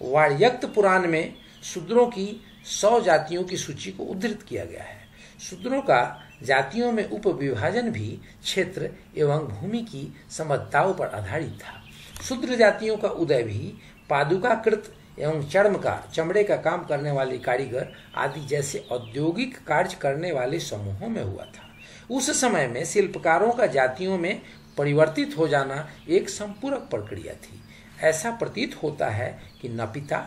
वार्यक्त पुराण में शूद्रों की 100 जातियों की सूची को उद्धृत किया गया है। शूद्रों का जातियों में उपविभाजन भी क्षेत्र एवं भूमि की समर्थताओं पर आधारित था। शूद्र जातियों का उदय भी पादुकाकृत एवं चर्मकार, चमड़े का काम करने वाले कारीगर आदि जैसे औद्योगिक कार्य करने वाले समूहों में हुआ था। उस समय में शिल्पकारों का जातियों में परिवर्तित हो जाना एक संपूरक प्रक्रिया थी। ऐसा प्रतीत होता है कि नपिता,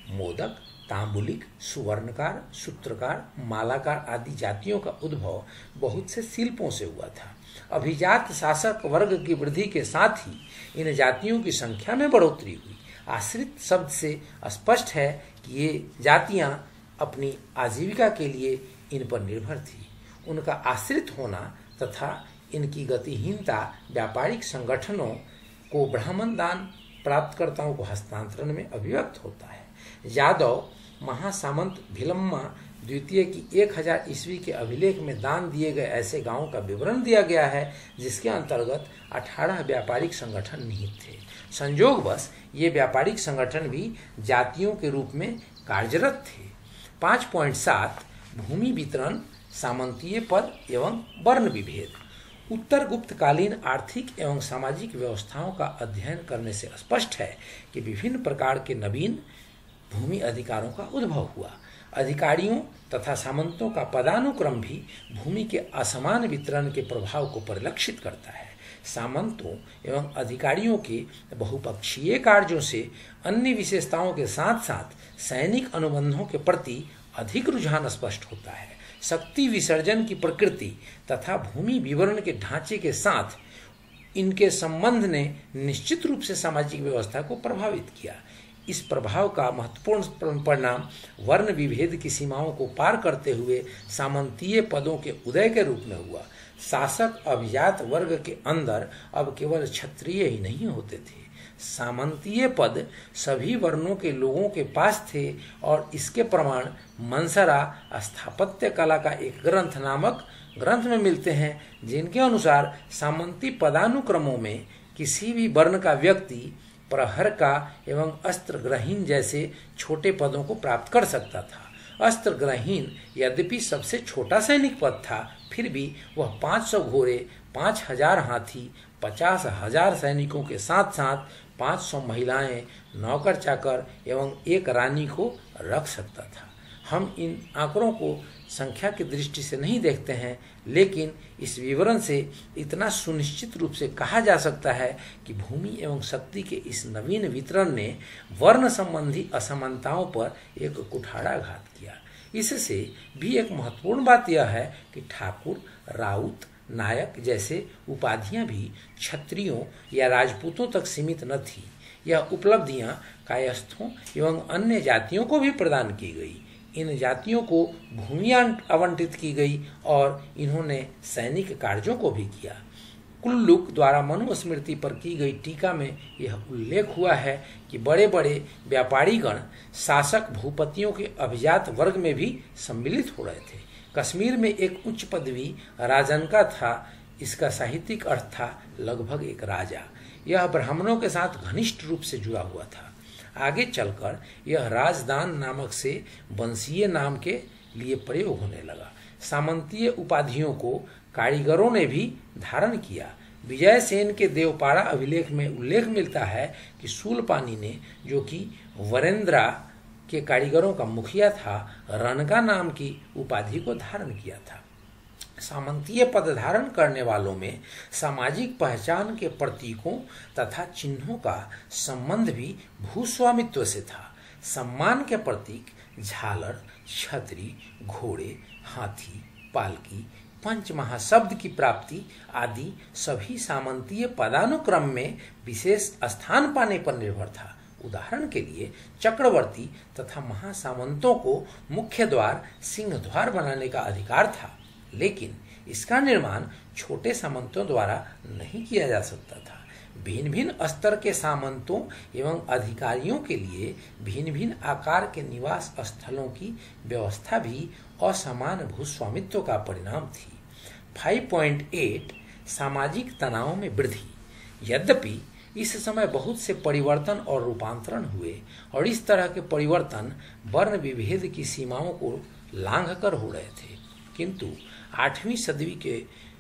मोदक, तांबुलिक, सुवर्णकार, सूत्रकार, मालाकार आदि जातियों का उद्भव बहुत से शिल्पों से हुआ था। अभिजात शासक वर्ग की वृद्धि के साथ ही इन जातियों की संख्या में बढ़ोतरी हुई। आश्रित शब्द से स्पष्ट है कि ये जातियां अपनी आजीविका के लिए इन पर निर्भर थी। उनका आश्रित होना तथा इनकी गतिहीनता व्यापारिक संगठनों को ब्राह्मण दान प्राप्तकर्ताओं को हस्तांतरण में अभिव्यक्त होता है। यादव महासामंत भिलम्मा द्वितीय की 1000 ईस्वी के अभिलेख में दान दिए गए ऐसे गांवों का विवरण दिया गया है जिसके अंतर्गत 18 व्यापारिक संगठन निहित थे। संयोगवश ये व्यापारिक संगठन भी जातियों के रूप में कार्यरत थे। 5.7 भूमि वितरण, सामंतीय पद एवं वर्ण विभेद। उत्तर गुप्तकालीन आर्थिक एवं सामाजिक व्यवस्थाओं का अध्ययन करने से स्पष्ट है कि विभिन्न प्रकार के नवीन भूमि अधिकारों का उद्भव हुआ। अधिकारियों तथा सामंतों का पदानुक्रम भी भूमि के असमान वितरण के प्रभाव को परिलक्षित करता है। सामंतों एवं अधिकारियों के बहुपक्षीय कार्यों से अन्य विशेषताओं के साथ साथ सैनिक अनुबंधों के प्रति अधिक रुझान स्पष्ट होता है। शक्ति विसर्जन की प्रकृति तथा भूमि विवरण के ढांचे के साथ इनके संबंध ने निश्चित रूप से सामाजिक व्यवस्था को प्रभावित किया। इस प्रभाव का महत्वपूर्ण परिणाम वर्ण विभेद की सीमाओं को पार करते हुए सामंतीय पदों के उदय के रूप में हुआ। शासक अभिजात वर्ग के अंदर अब केवल क्षत्रिय ही नहीं होते थे, सामंतीय पद सभी वर्णों के लोगों के पास थे और इसके प्रमाण मंसरा स्थापत्य कला का एक ग्रंथ नामक ग्रंथ में मिलते हैं, जिनके अनुसार सामंती पदानुक्रमों में किसी भी वर्ण का व्यक्ति प्रहर का एवं अस्त्रग्रहीन जैसे छोटे पदों को प्राप्त कर सकता था। अस्त्रग्रहीन यद्यपि सबसे छोटा सैनिक पद था, फिर भी वह 500 घोड़े, 5000 हाथी, 50,000 सैनिकों के साथ साथ 500 महिलाएं, नौकर चाकर एवं एक रानी को रख सकता था। हम इन आंकड़ों को संख्या की दृष्टि से नहीं देखते हैं, लेकिन इस विवरण से इतना सुनिश्चित रूप से कहा जा सकता है कि भूमि एवं शक्ति के इस नवीन वितरण ने वर्ण संबंधी असमानताओं पर एक कुठाराघात किया। इससे भी एक महत्वपूर्ण बात यह है कि ठाकुर, राउत, नायक जैसे उपाधियां भी क्षत्रियों या राजपूतों तक सीमित न थी। यह उपलब्धियां कायस्थों एवं अन्य जातियों को भी प्रदान की गई। इन जातियों को भूमियां आवंटित की गई और इन्होंने सैनिक कार्यों को भी किया। कुल्लुक द्वारा मनुस्मृति पर की गई टीका में यह उल्लेख हुआ है कि बड़े बड़े व्यापारीगण शासक भूपतियों के अभिजात वर्ग में भी सम्मिलित हो रहे थे। कश्मीर में एक उच्च पदवी राजन का था। इसका साहित्यिक अर्थ था लगभग एक राजा। यह ब्राह्मणों के साथ घनिष्ठ रूप से जुड़ा हुआ था। आगे चलकर यह राजदान नामक से वंशीय नाम के लिए प्रयोग होने लगा। सामंतीय उपाधियों को कारीगरों ने भी धारण किया। विजय सेन के देवपाड़ा अभिलेख में उल्लेख मिलता है कि शूलपानी ने, जो कि वरेंद्रा के कारीगरों का मुखिया था, रणका नाम की उपाधि को धारण किया था। सामंतीय पद धारण करने वालों में सामाजिक पहचान के प्रतीकों तथा चिन्हों का संबंध भी भूस्वामित्व से था। सम्मान के प्रतीक झालर, छतरी, घोड़े, हाथी, पालकी, पंच महाशब्द की प्राप्ति आदि सभी सामंतीय पदानुक्रम में विशेष स्थान पाने पर निर्भर था। उदाहरण के लिए चक्रवर्ती तथा महासामंतों को मुख्य द्वार सिंह द्वार बनाने का अधिकार था, लेकिन इसका निर्माण छोटे सामंतों द्वारा नहीं किया जा सकता था। भिन्न भिन्न स्तर के सामंतों एवं अधिकारियों के लिए भिन्न भिन्न आकार के निवास स्थलों की व्यवस्था भी असमान भूस्वामित्व का परिणाम थी। 5.8 सामाजिक तनाव में वृद्धि। यद्यपि इस समय बहुत से परिवर्तन और रूपांतरण हुए और इस तरह के परिवर्तन वर्ण विभेद की सीमाओं को लांघकर हो रहे थे, किंतु 8वीं सदी के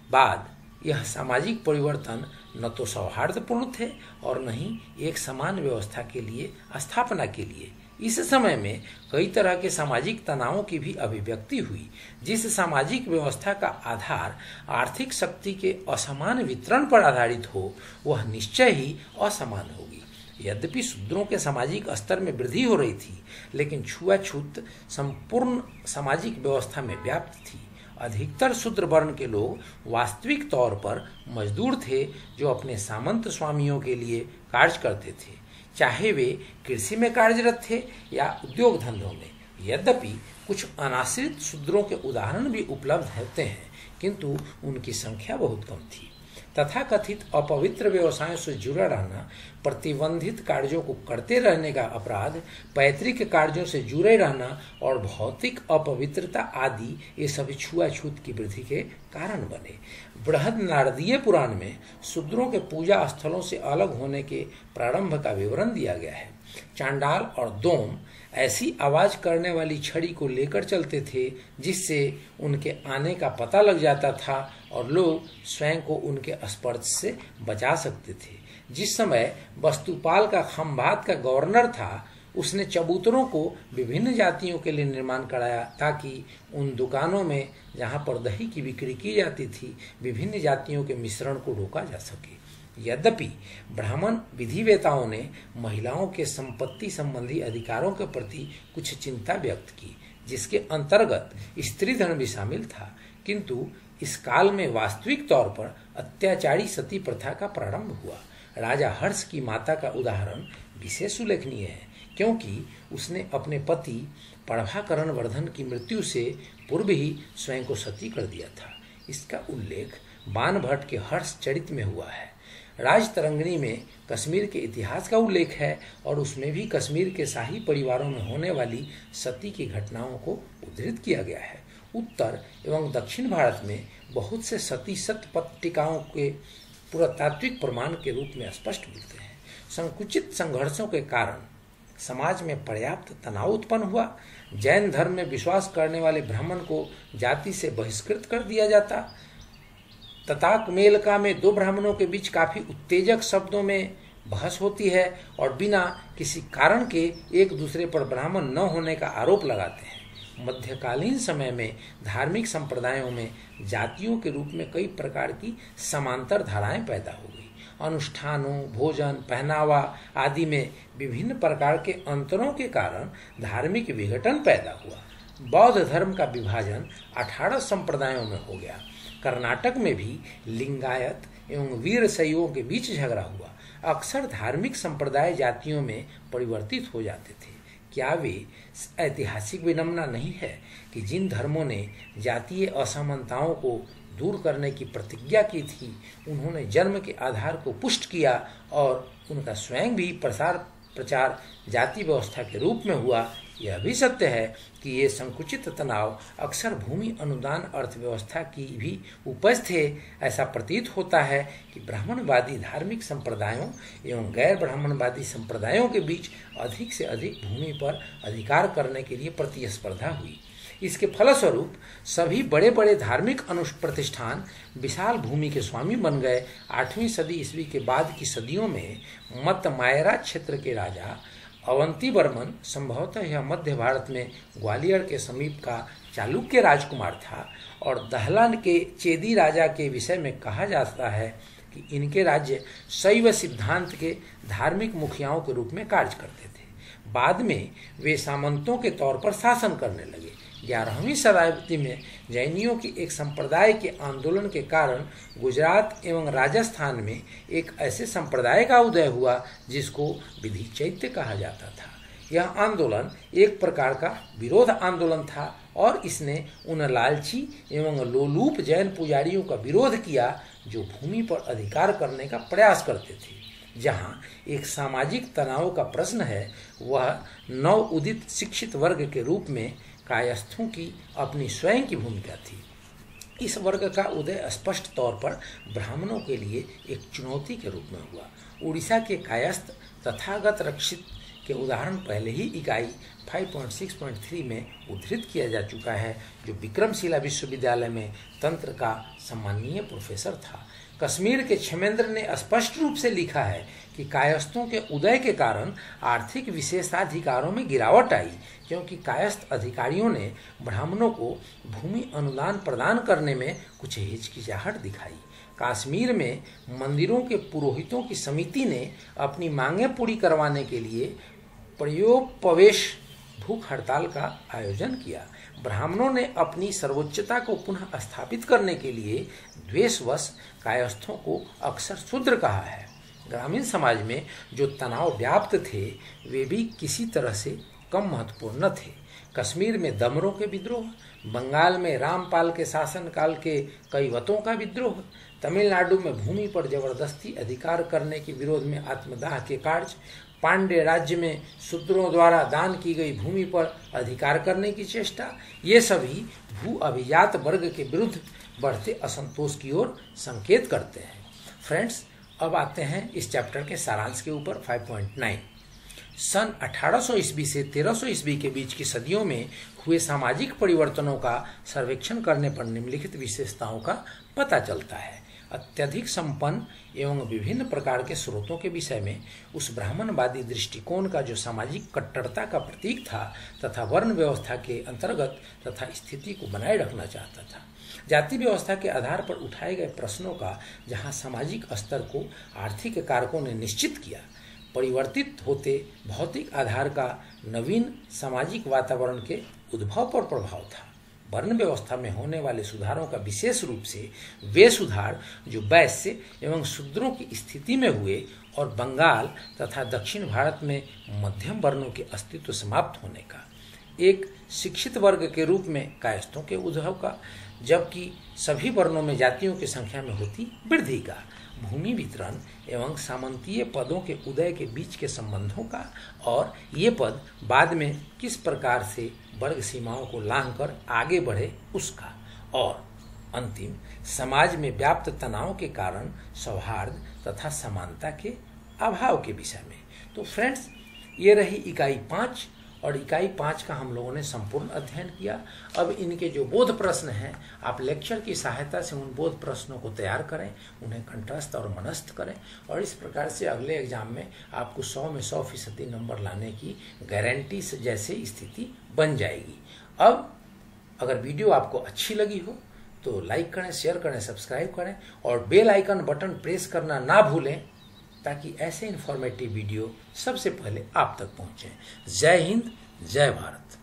बाद यह सामाजिक परिवर्तन न तो सौहार्दपूर्ण थे और न ही एक समान व्यवस्था के लिए स्थापना के लिए। इस समय में कई तरह के सामाजिक तनावों की भी अभिव्यक्ति हुई। जिस सामाजिक व्यवस्था का आधार आर्थिक शक्ति के असमान वितरण पर आधारित हो, वह निश्चय ही असमान होगी। यद्यपि शूद्रों के सामाजिक स्तर में वृद्धि हो रही थी, लेकिन छुआछूत संपूर्ण सामाजिक व्यवस्था में व्याप्त थी। अधिकतर शूद्र वर्ण के लोग वास्तविक तौर पर मजदूर थे, जो अपने सामंत स्वामियों के लिए कार्य करते थे, चाहे वे कृषि में कार्यरत थे या उद्योग धंधों में। यद्यपि कुछ अनाश्रित शूद्रों के उदाहरण भी उपलब्ध होते हैं, किंतु उनकी संख्या बहुत कम थी। तथाकथित अपवित्र व्यवसायों से जुड़ा रहना, प्रतिबंधित कार्यों को करते रहने का अपराध, पैतृक कार्यों से जुड़े रहना और भौतिक अपवित्रता आदि ये सभी छुआछूत की वृद्धि के कारण बने। बृहद नारदीय पुराण में शूद्रों के पूजा स्थलों से अलग होने के प्रारंभ का विवरण दिया गया है। चांडाल और दोम ऐसी आवाज करने वाली छड़ी को लेकर चलते थे जिससे उनके आने का पता लग जाता था और लोग स्वयं को उनके स्पर्श से बचा सकते थे। जिस समय वस्तुपाल का खंभात का गवर्नर था, उसने चबूतरों को विभिन्न जातियों के लिए निर्माण कराया ताकि उन दुकानों में जहां पर दही की बिक्री की जाती थी, विभिन्न जातियों के मिश्रण को रोका जा सके। यद्यपि ब्राह्मण विधिवेताओं ने महिलाओं के संपत्ति संबंधी अधिकारों के प्रति कुछ चिंता व्यक्त की, जिसके अंतर्गत स्त्री धन भी शामिल था, किंतु इस काल में वास्तविक तौर पर अत्याचारी सती प्रथा का प्रारंभ हुआ। राजा हर्ष की माता का उदाहरण विशेष उल्लेखनीय है, क्योंकि उसने अपने पति प्रभाकरण वर्धन की मृत्यु से पूर्व ही स्वयं को सती कर दिया था। इसका उल्लेख बाणभट्ट के हर्ष चरित में हुआ है। राजतरंगिणी में कश्मीर के इतिहास का उल्लेख है और उसमें भी कश्मीर के शाही परिवारों में होने वाली सती की घटनाओं को उद्धृत किया गया है। उत्तर एवं दक्षिण भारत में बहुत से सती सतपत्रिकाओं के पुरातात्विक प्रमाण के रूप में स्पष्ट मिलते हैं। संकुचित संघर्षों के कारण समाज में पर्याप्त तनाव उत्पन्न हुआ। जैन धर्म में विश्वास करने वाले ब्राह्मण को जाति से बहिष्कृत कर दिया जाता। तताकमेलका में दो ब्राह्मणों के बीच काफी उत्तेजक शब्दों में बहस होती है और बिना किसी कारण के एक दूसरे पर ब्राह्मण न होने का आरोप लगाते हैं। मध्यकालीन समय में धार्मिक संप्रदायों में जातियों के रूप में कई प्रकार की समांतर धाराएं पैदा हो गई। अनुष्ठानों, भोजन, पहनावा आदि में विभिन्न प्रकार के अंतरों के कारण धार्मिक विघटन पैदा हुआ। बौद्ध धर्म का विभाजन 18 संप्रदायों में हो गया। कर्नाटक में भी लिंगायत एवं वीरशैवों के बीच झगड़ा हुआ। अक्सर धार्मिक संप्रदाय जातियों में परिवर्तित हो जाते थे। क्या वे ऐतिहासिक विडंबना नहीं है कि जिन धर्मों ने जातीय असमानताओं को दूर करने की प्रतिज्ञा की थी, उन्होंने जन्म के आधार को पुष्ट किया और उनका स्वयं भी प्रचार जाति व्यवस्था के रूप में हुआ। यह भी सत्य है कि ये संकुचित तनाव अक्सर भूमि अनुदान अर्थव्यवस्था की भी उपज थे। ऐसा प्रतीत होता है कि ब्राह्मणवादी धार्मिक संप्रदायों एवं गैर ब्राह्मणवादी संप्रदायों के बीच अधिक से अधिक भूमि पर अधिकार करने के लिए प्रतिस्पर्धा हुई। इसके फलस्वरूप सभी बड़े बड़े धार्मिक प्रतिष्ठान विशाल भूमि के स्वामी बन गए। 8वीं सदी ईस्वी के बाद की सदियों में मतमायरा क्षेत्र के राजा अवंती वर्मन, संभवतः यह मध्य भारत में ग्वालियर के समीप का चालुक्य राजकुमार था, और दहलन के चेदी राजा के विषय में कहा जाता है कि इनके राज्य शैव सिद्धांत के धार्मिक मुखियाओं के रूप में कार्य करते थे। बाद में वे सामंतों के तौर पर शासन करने लगे। 11वीं शताब्दी में जैनियों की एक संप्रदाय के आंदोलन के कारण गुजरात एवं राजस्थान में एक ऐसे संप्रदाय का उदय हुआ जिसको विधि चैत्य कहा जाता था। यह आंदोलन एक प्रकार का विरोध आंदोलन था और इसने उन लालची एवं लोलूप जैन पुजारियों का विरोध किया जो भूमि पर अधिकार करने का प्रयास करते थे। जहाँ एक सामाजिक तनाव का प्रश्न है, वह नव उदित शिक्षित वर्ग के रूप में कायस्थों की अपनी स्वयं की भूमिका थी। इस वर्ग का उदय स्पष्ट तौर पर ब्राह्मणों के लिए एक चुनौती के रूप में हुआ। उड़ीसा के कायस्थ तथागत रक्षित के उदाहरण पहले ही इकाई 5.6.3 में उद्धृत किया जा चुका है, जो विक्रमशिला विश्वविद्यालय में तंत्र का सम्मानीय प्रोफेसर था। कश्मीर के क्षेमेंद्र ने स्पष्ट रूप से लिखा है कि कायस्थों के उदय के कारण आर्थिक विशेषाधिकारों में गिरावट आई, क्योंकि कायस्थ अधिकारियों ने ब्राह्मणों को भूमि अनुदान प्रदान करने में कुछ हिचकिचाहट दिखाई। कश्मीर में मंदिरों के पुरोहितों की समिति ने अपनी मांगें पूरी करवाने के लिए प्रयोपवेश भूख हड़ताल का आयोजन किया। ब्राह्मणों ने अपनी सर्वोच्चता को पुनः स्थापित करने के लिए द्वेषवश कायस्थों को अक्सर शूद्र कहा है। ग्रामीण समाज में जो तनाव व्याप्त थे, वे भी किसी तरह से कम महत्वपूर्ण न थे। कश्मीर में दमरों के विद्रोह, बंगाल में रामपाल के शासनकाल के कैवतों का विद्रोह, तमिलनाडु में भूमि पर जबरदस्ती अधिकार करने के विरोध में आत्मदाह के कार्य, पांड्य राज्य में शूद्रों द्वारा दान की गई भूमि पर अधिकार करने की चेष्टा, ये सभी भू अभिजात वर्ग के विरुद्ध बढ़ते असंतोष की ओर संकेत करते हैं। फ्रेंड्स, अब आते हैं इस चैप्टर के सारांश के ऊपर। 5.9 सन 1800 ईस्वी से 1300 ईस्वी के बीच की सदियों में हुए सामाजिक परिवर्तनों का सर्वेक्षण करने पर निम्नलिखित विशेषताओं का पता चलता है। अत्यधिक संपन्न एवं विभिन्न प्रकार के स्रोतों के विषय में उस ब्राह्मणवादी दृष्टिकोण का जो सामाजिक कट्टरता का प्रतीक था तथा वर्ण व्यवस्था के अंतर्गत तथा स्थिति को बनाए रखना चाहता था। जाति व्यवस्था के आधार पर उठाए गए प्रश्नों का जहां सामाजिक स्तर को आर्थिक कारकों ने निश्चित किया, परिवर्तित होते भौतिक आधार का नवीन सामाजिक वातावरण के उद्भव पर प्रभाव था। वर्ण व्यवस्था में होने वाले सुधारों का विशेष रूप से वे सुधार जो वैश्य एवं शूद्रों की स्थिति में हुए और बंगाल तथा दक्षिण भारत में मध्यम वर्णों के अस्तित्व समाप्त होने का, एक शिक्षित वर्ग के रूप में कायस्थों के उद्भव का, जबकि सभी वर्णों में जातियों की संख्या में होती वृद्धि का, भूमि वितरण एवं सामंतीय पदों के उदय के बीच के संबंधों का, और ये पद बाद में किस प्रकार से वर्ग सीमाओं को लांघकर आगे बढ़े उसका, और अंतिम समाज में व्याप्त तनाव के कारण सौहार्द तथा समानता के अभाव के विषय में। तो फ्रेंड्स, ये रही इकाई 5 और इकाई 5 का हम लोगों ने संपूर्ण अध्ययन किया। अब इनके जो बोध प्रश्न हैं, आप लेक्चर की सहायता से उन बोध प्रश्नों को तैयार करें, उन्हें कंठस्थ और मनस्थ करें, और इस प्रकार से अगले एग्जाम में आपको 100 में 100% नंबर लाने की गारंटी जैसे स्थिति बन जाएगी। अब अगर वीडियो आपको अच्छी लगी हो तो लाइक करें, शेयर करें, सब्सक्राइब करें और बेल आइकन बटन प्रेस करना ना भूलें, ताकि ऐसे इन्फॉर्मेटिव वीडियो सबसे पहले आप तक पहुंचे। जय हिंद, जय भारत।